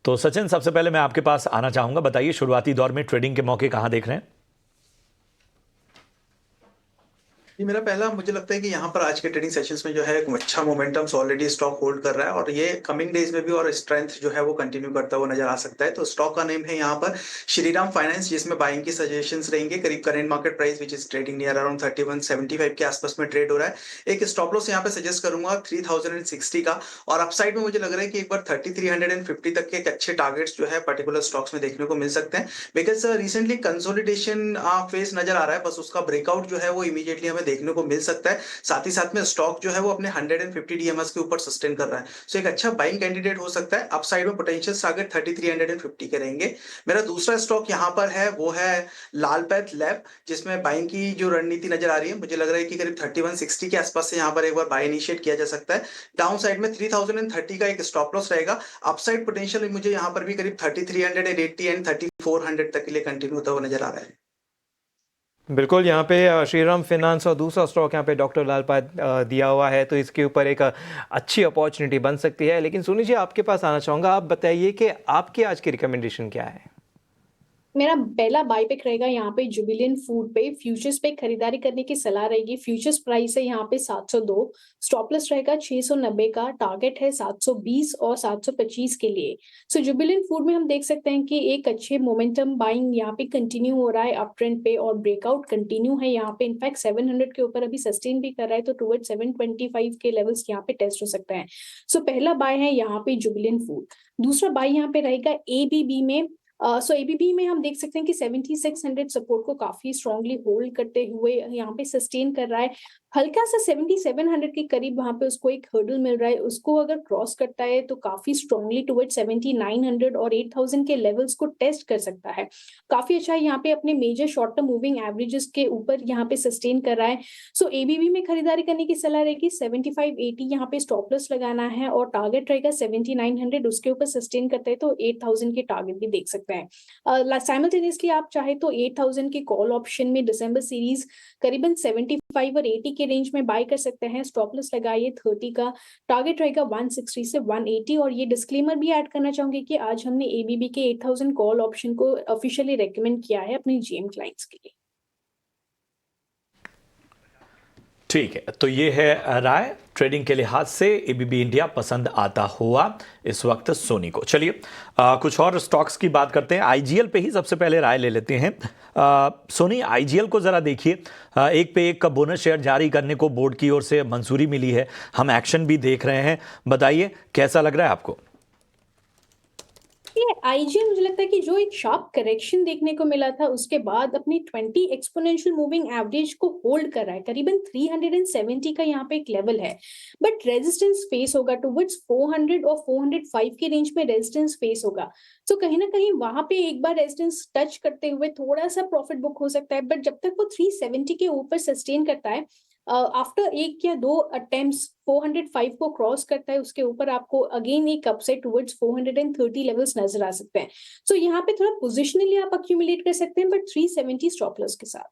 तो सचिन, सबसे पहले मैं आपके पास आना चाहूंगा, बताइए शुरुआती दौर में ट्रेडिंग के मौके कहां देख रहे हैं? ये मेरा पहला मुझे लगता है कि यहाँ पर आज के ट्रेडिंग सेशंस में जो है एक अच्छा मोमेंटम्स ऑलरेडी स्टॉक होल्ड कर रहा है और ये कमिंग डेज में भी और स्ट्रेंथ जो है वो कंटिन्यू करता हुआ नजर आ सकता है। तो स्टॉक का नेम है यहाँ पर श्रीराम फाइनेंस, जिसमें बाइंग की सजेशंस रहेंगे। करीब current market price which is trading near around 3175 के आसपास में ट्रेड हो रहा है। एक स्टॉप लॉस यहाँ पे सजेस्ट करूंगा 3060 का, और अपसाइड में मुझे लग रहा है कि एक बार 3350 तक के एक अच्छे टारगेट्स जो है पर्टिकुलर स्टॉक्स में देखने को मिल सकते हैं। बिकॉज रिसेंटली कंसोलिडेशन फेस नजर आ रहा है, बस उसका ब्रेकआउट जो है वो इमीडिएटली हमें देखने को मिल सकता है। साथ ही साथ में स्टॉक जो है वो अपने 150 डीएमएस के ऊपर सस्टेन कर रहा है। सो एक अच्छा बाइंग कैंडिडेट हो सकता है। अपसाइड में पोटेंशियल टारगेट 3350 के रहेंगे। मेरा दूसरा स्टॉक यहाँ पर है वो है लालपैथ लैब, जिसमें बाइंग की जो रणनीति नजर आ रही है, मुझे लग रहा है कि करीब 3160 के आसपास से यहाँ पर एक बार बाय इनिशिएट किया जा सकता है। डाउन साइड में 3030 का एक स्टॉप लॉस रहेगा। अपसाइड पोटेंशियल मुझे यहाँ पर भी करीब 3380 एंड 3400 तक के लिए कंटिन्यू होता हुआ नजर आ रहा है। बिल्कुल, यहाँ पे श्रीराम फाइनेंस और दूसरा स्टॉक यहाँ पे डॉक्टर लाल पाद दिया हुआ है, तो इसके ऊपर एक अच्छी अपॉर्चुनिटी बन सकती है। लेकिन सुनी जी, आपके पास आना चाहूँगा, आप बताइए कि आपकी आज की रिकमेंडेशन क्या है? मेरा पहला बाय पिक रहेगा यहाँ पे जुबिलेंट फूड पे। फ्यूचर्स पे खरीदारी करने की सलाह रहेगी। फ्यूचर्स प्राइस है यहाँ पे 702। स्टॉप लॉस रहेगा 690 का। टारगेट है 720 और 725 के लिए। सो जुबिलेंट फूड में हम देख सकते हैं कि एक अच्छे मोमेंटम बाइंग यहाँ पे कंटिन्यू हो रहा है अप ट्रेंड पे, और ब्रेकआउट कंटिन्यू है यहाँ पे। इनफैक्ट 700 के ऊपर अभी सस्टेन भी कर रहा है, तो टुवर्ड 725 के लेवल्स यहाँ पे टेस्ट हो सकता है। सो पहला बाय है यहाँ पे जुबिलेंट फूड। दूसरा बाय यहाँ पे रहेगा एबीबी में। सो एबीबी में हम देख सकते हैं कि 7600 सपोर्ट को काफी स्ट्रांगली होल्ड करते हुए यहाँ पे सस्टेन कर रहा है। हल्का सा 7700 के करीब वहां पे उसको एक हर्डल मिल रहा है। उसको अगर क्रॉस करता है तो काफी स्ट्रांगली टुवर्ड 7900 और 8000 के लेवल्स को टेस्ट कर सकता है। काफी अच्छा है यहाँ पे अपने major short term moving averages के ऊपर यहाँ पे सस्टेन कर रहा है। सो एबीबी में खरीदारी करने की सलाह रहेगी। 7580 यहाँ पे स्टॉप लॉस लगाना है और टारगेट रहेगा 7900। उसके ऊपर सस्टेन करता है तो 8000 के टारगेट भी देख सकते हैं। साइमल्टेनियसली आप चाहे तो 8000 के कॉल ऑप्शन में दिसंबर सीरीज करीबन 75 और 80 के रेंज में बाय कर सकते हैं। स्टॉप लॉस लगाइए 30 का। टारगेट रहेगा 160 से 180। और ये डिस्क्लेमर भी ऐड करना चाहूंगी कि आज हमने एबीबी के 8000 कॉल ऑप्शन को ऑफिशियली रेकमेंड किया है अपने जीएम क्लाइंट्स के लिए। ठीक है, तो ये है राय ट्रेडिंग के लिहाज से एबीबी इंडिया पसंद आता हुआ इस वक्त सोनी को। चलिए कुछ और स्टॉक्स की बात करते हैं। आईजीएल पे ही सबसे पहले राय ले लेते हैं। सोनी, आईजीएल को ज़रा देखिए, एक पे एक का बोनस शेयर जारी करने को बोर्ड की ओर से मंजूरी मिली है। हम एक्शन भी देख रहे हैं, बताइए कैसा लग रहा है आपको? ये आईजीएल मुझे लगता है कि जो एक शार्प करेक्शन देखने को मिला था उसके बाद अपनी 20 एक्सपोनेंशियल मूविंग एवरेज को होल्ड कर रहा है। करीबन 370 का यहाँ पे एक लेवल है, बट रेजिस्टेंस फेस होगा टुवर्ड्स 400 और 405 के रेंज में रेजिस्टेंस फेस होगा। तो कहीं ना कहीं वहां पे एक बार रेजिस्टेंस टच करते हुए थोड़ा सा प्रॉफिट बुक हो सकता है, बट जब तक वो 370 के ऊपर सस्टेन करता है, आफ्टर एक या दो अटेम्प्ट्स 405 को क्रॉस करता है, उसके ऊपर आपको अगेन एक अपसाइड टुवर्ड्स 430 लेवल्स नजर आ सकते हैं। सो यहाँ पे थोड़ा पोजिशनली आप अक्यूमुलेट कर सकते हैं, बट 370 स्टॉप लॉस के साथ।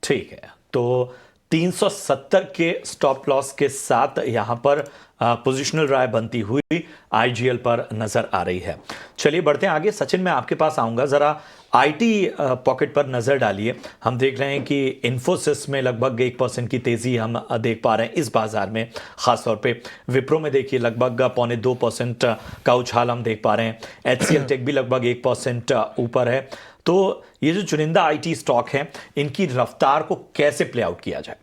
ठीक है, तो 370 के स्टॉप लॉस के साथ यहां पर पोजिशनल राय बनती हुई आईजीएल पर नजर आ रही है। चलिए बढ़ते हैं आगे। सचिन, मैं आपके पास आऊंगा, जरा आईटी पॉकेट पर नजर डालिए। हम देख रहे हैं कि इन्फोसिस में लगभग 1% की तेजी हम देख पा रहे हैं इस बाजार में। खासतौर पे विप्रो में देखिए लगभग 0.25% का उछाल हम देख पा रहे हैं। एचसीएल टेक भी लगभग 1% ऊपर है। तो ये जो चुनिंदा आईटी स्टॉक हैं, इनकी रफ्तार को कैसे प्ले आउट किया जाए?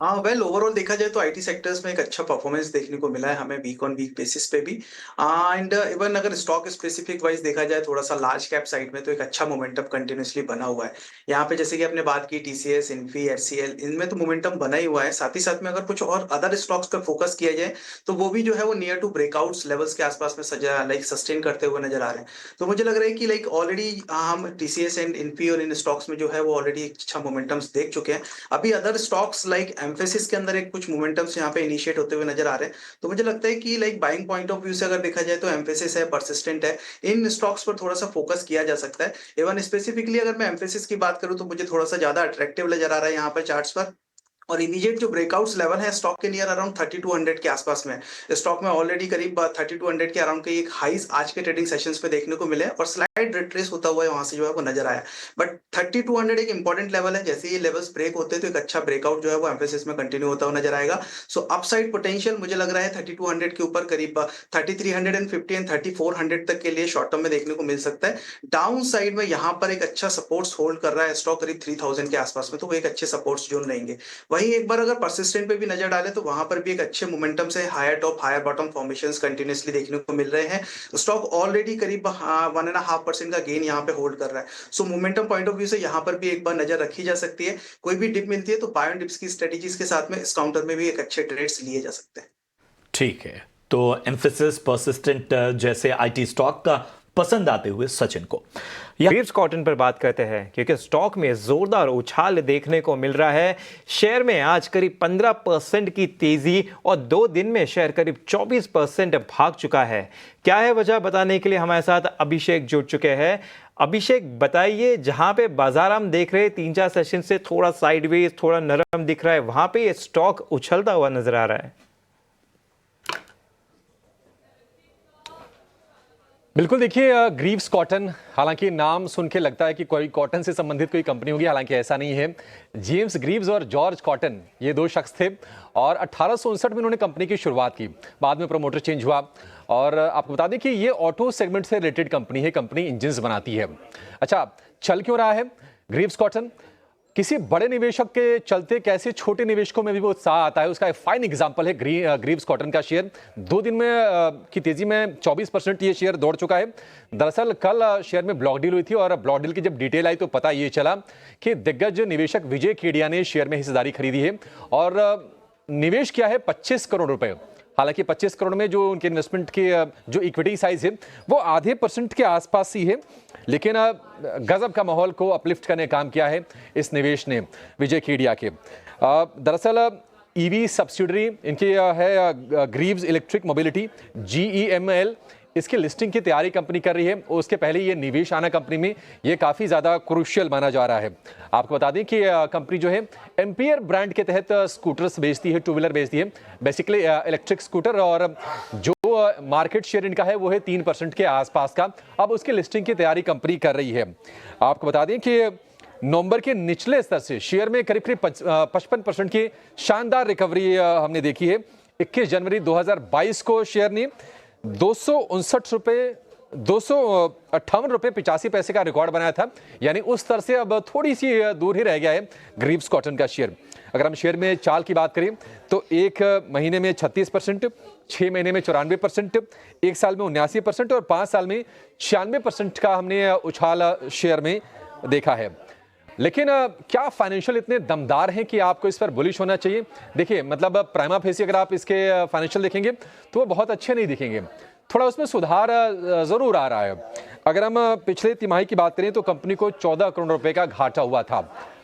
हाँ, वेल ओवरऑल देखा जाए तो आईटी सेक्टर्स में एक अच्छा परफॉर्मेंस देखने को मिला है हमें वीक ऑन वीक बेसिस पे भी। एंड इवन अगर स्टॉक स्पेसिफिक वाइज देखा जाए थोड़ा सा लार्ज कैप साइड में, तो एक अच्छा मोमेंटम कंटिन्यूसली बना हुआ है। यहाँ पे जैसे कि आपने बात की टीसीएस, इन्फी, एचसीएल, इनमें तो मोमेंटम बना ही हुआ है। साथ ही साथ में अगर कुछ और अदर स्टॉक्स पर फोकस किया जाए तो वो भी जो है वो नियर टू ब्रेकआउट्स लेवल्स के आसपास में सजा लाइक सस्टेन करते हुए नजर आ रहे हैं। तो मुझे लग रहा है कि लाइक ऑलरेडी हम टीसीएस एंड इन्फी और इन स्टॉक्स में जो है वो ऑलरेडी एक अच्छा मोमेंटम्स देख चुके हैं। अभी अदर स्टॉक्स लाइक एम्फेसिस के अंदर एक कुछ मोमेंटम्स यहाँ पे इनिशिएट होते हुए नजर आ रहे हैं। तो मुझे लगता है कि like buying point of view से अगर देखा जाए तो एम्फेसिस है, परसिस्टेंट है, इन स्टॉक्स पर थोड़ा सा फोकस किया जा सकता है। इवन स्पेसिफिकली अगर मैं एम्फेसिस की बात करूं तो मुझे थोड़ा सा ज्यादा अट्रैक्टिव नजर आ रहा है यहाँ पर चार्ट्स पर। और इमीडिएट जो ब्रेकआउट्स लेवल है स्टॉक के नियर अराउंड 3200 के आसपास में स्टॉक में ऑलरेडी करीब 3200 के अराउंड के एक हाईज आज के ट्रेडिंग सेशंस पे देखने को मिले और स्लाइड रिट्रेस होता हुआ वहां से जो है वो नजर आया। बट 3200 एक इंपॉर्टेंट लेवल है, जैसे ये लेवल्स ब्रेक होते हैं तो एक अच्छा ब्रेकआउट जो है वो एम्फेसिस में कंटिन्यू होता हुआ नजर आएगा। सो अपसाइड पोटेंशियल मुझे लग रहा है 3200 के ऊपर करीब 3350 एंड 3400 तक के लिए शॉर्ट टर्म में देखने को मिल सकता है। डाउन साइड में यहाँ पर एक अच्छा सपोर्ट्स होल्ड कर रहा है स्टॉक करीब 3000 के आसपास में, तो वो एक अच्छे सपोर्ट्स जोन रहेंगे। वहीं एक बार अगर परसिस्टेंट पे भी नजर डाले तो वहां पर भी एक अच्छे मोमेंटम से higher top higher bottom formations continuously देखने को मिल रहे हैं। स्टॉक ऑलरेडी करीब 1.5% का गेन यहाँ पे होल्ड कर रहा है। सो मोमेंटम पॉइंट ऑफ व्यू से यहाँ पर भी एक बार नजर रखी जा सकती है। कोई भी डिप मिलती है तो बाय ऑन डिप्स की स्ट्रेटेजीज के साथ में इस काउंटर में भी एक अच्छे ट्रेड्स लिए जा सकते हैं। ठीक है, तो एम्फेसिस परसिस्टेंट जैसे आईटी स्टॉक का पसंद आते हुए सचिन को ग्रीव्स कॉटन पर बात करते हैं क्योंकि स्टॉक में जोरदार उछाल देखने को मिल रहा है। शेयर में आज करीब 15% की तेजी और 2 दिन में शेयर करीब 24% भाग चुका है। क्या है वजह, बताने के लिए हमारे साथ अभिषेक जुड़ चुके हैं। अभिषेक बताइए, जहां पे बाजार हम देख रहे हैं 3-4 सेशन से थोड़ा साइडवेज थोड़ा नरम दिख रहा है, वहां पे ये स्टॉक उछलता हुआ नजर आ रहा है। बिल्कुल, देखिए ग्रीव्स कॉटन, हालांकि नाम सुन के लगता है कि कोई कॉटन से संबंधित कोई कंपनी होगी, हालांकि ऐसा नहीं है। जेम्स ग्रीव्स और जॉर्ज कॉटन ये 2 शख्स थे और 1859 में उन्होंने कंपनी की शुरुआत की। बाद में प्रमोटर चेंज हुआ और आपको बता दें कि ये ऑटो सेगमेंट से रिलेटेड कंपनी है, कंपनी इंजन्स बनाती है। अच्छा, चल क्यों रहा है ग्रीव्स कॉटन? किसी बड़े निवेशक के चलते कैसे छोटे निवेशकों में भी वो उत्साह आता है, उसका एक फाइन एग्जांपल है ग्रीव्स कॉटन का शेयर। 2 दिन में की तेजी में 24% ये शेयर दौड़ चुका है। दरअसल कल शेयर में ब्लॉक डील हुई थी और ब्लॉक डील की जब डिटेल आई तो पता ये चला कि दिग्गज निवेशक विजय खेड़िया ने शेयर में हिस्सेदारी खरीदी है और निवेश किया है 25 करोड़ रुपए। हालांकि 25 करोड़ में जो उनके इन्वेस्टमेंट की जो इक्विटी साइज है वो आधे % के आसपास ही है, लेकिन गजब का माहौल को अपलिफ्ट करने काम किया है इस निवेश ने विजय खेड़िया के। दरअसल ईवी सब्सिडरी इनकी है ग्रीव्स इलेक्ट्रिक मोबिलिटी GEML, इसकी लिस्टिंग की तैयारी कंपनी कर रही है। उसके पहले ये निवेश आना कंपनी में ये काफ़ी ज़्यादा क्रूशियल माना जा रहा है। आपको बता दें कि कंपनी जो है एम्पियर ब्रांड के तहत स्कूटर्स बेचती है, 2 व्हीलर बेचती है, बेसिकली इलेक्ट्रिक स्कूटर, और जो मार्केट शेयर इनका है वो है 3% के आसपास का। अब उसकी लिस्टिंग की तैयारी कंपनी कर रही है। आपको बता दें कि नवंबर के निचले स्तर से शेयर में करीब 55% की शानदार रिकवरी हमने देखी है। 21 जनवरी 2022 को शेयर ने 259 रुपये 258 रुपये 85 पैसे का रिकॉर्ड बनाया था, यानी उस स्तर से अब थोड़ी सी दूर ही रह गया है ग्रीव्स कॉटन का शेयर। अगर हम शेयर में चाल की बात करें तो 1 महीने में 36%, 6 महीने में 94%, 1 साल में 79% और 5 साल में 96% का हमने उछाल शेयर में देखा है। लेकिन क्या फाइनेंशियल इतने दमदार हैं कि आपको इस पर बुलिश होना चाहिए? देखिए, मतलब प्राइमा फेसी अगर आप इसके फाइनेंशियल देखेंगे तो वो बहुत अच्छे नहीं दिखेंगे, थोड़ा उसमें सुधार जरूर आ रहा है। अगर हम पिछले तिमाही की बात करें तो कंपनी को 14 करोड़ रुपए का घाटा हुआ था।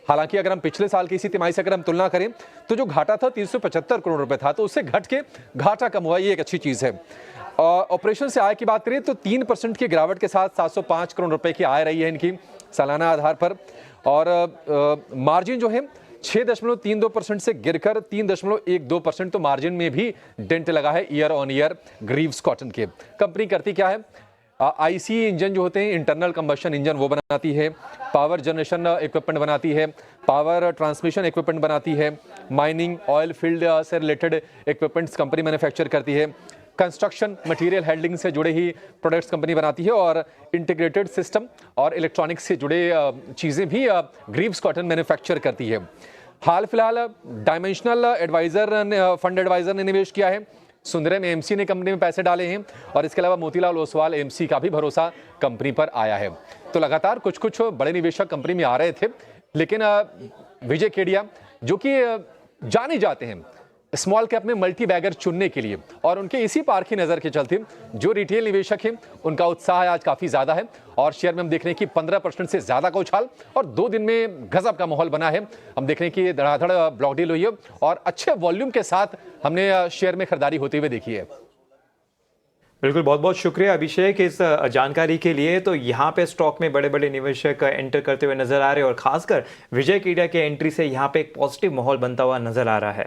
हालांकि अगर हम पिछले साल की इसी तिमाही से अगर हम तुलना करें तो जो घाटा था 375 करोड़ रुपए था, तो उससे घट के घाटा कम हुआ, ये एक अच्छी चीज है। ऑपरेशन से आय की बात करें तो 3% की गिरावट के साथ 705 करोड़ रुपए की आय रही है इनकी सालाना आधार पर, और मार्जिन जो है 6.32% से गिरकर 3.12%, तो मार्जिन में भी डेंट लगा है year on year Greaves cotton के। कंपनी करती क्या है? आईसी इंजन जो होते हैं, इंटरनल कंबशन इंजन, वो बनाती है, पावर जनरेशन इक्विपमेंट बनाती है, पावर ट्रांसमिशन इक्विपमेंट बनाती है, माइनिंग ऑयल फील्ड से रिलेटेड इक्विपमेंट्स कंपनी मैन्युफैक्चर करती है, कंस्ट्रक्शन मटेरियल हैंडलिंग से जुड़े ही प्रोडक्ट्स कंपनी बनाती है, और इंटीग्रेटेड सिस्टम और इलेक्ट्रॉनिक्स से जुड़े चीज़ें भी ग्रीव्स कॉटन मैन्युफैक्चर करती है। हाल फिलहाल डायमेंशनल एडवाइजर फंड एडवाइजर ने निवेश किया है, सुंदरम एमसी ने कंपनी में पैसे डाले हैं, और इसके अलावा मोतीलाल ओसवाल एमसी का भी भरोसा कंपनी पर आया है। तो लगातार कुछ कुछ बड़े निवेशक कंपनी में आ रहे थे, लेकिन विजय खेड़िया जो कि जाने जाते हैं स्मॉल कैप में मल्टी बैगर चुनने के लिए, और उनके इसी पार की नजर के चलते जो रिटेल निवेशक हैं उनका उत्साह आज काफी ज्यादा है, और शेयर में हम देख रहे हैं कि 15% से ज्यादा का उछाल, और 2 दिन में गजब का माहौल बना है। हम देख रहे हैं कि धड़ाधड़ ब्लॉक डील हुई है और अच्छे वॉल्यूम के साथ हमने शेयर में खरीदारी होते हुए देखी है। बिल्कुल, बहुत बहुत शुक्रिया अभिषेक इस जानकारी के लिए। तो यहाँ पे स्टॉक में बड़े बड़े निवेशक एंटर करते हुए नजर आ रहे हैं और खासकर विजय केडिया के एंट्री से यहाँ पे एक पॉजिटिव माहौल बनता हुआ नजर आ रहा है।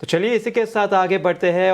तो चलिए इसी के साथ आगे बढ़ते हैं।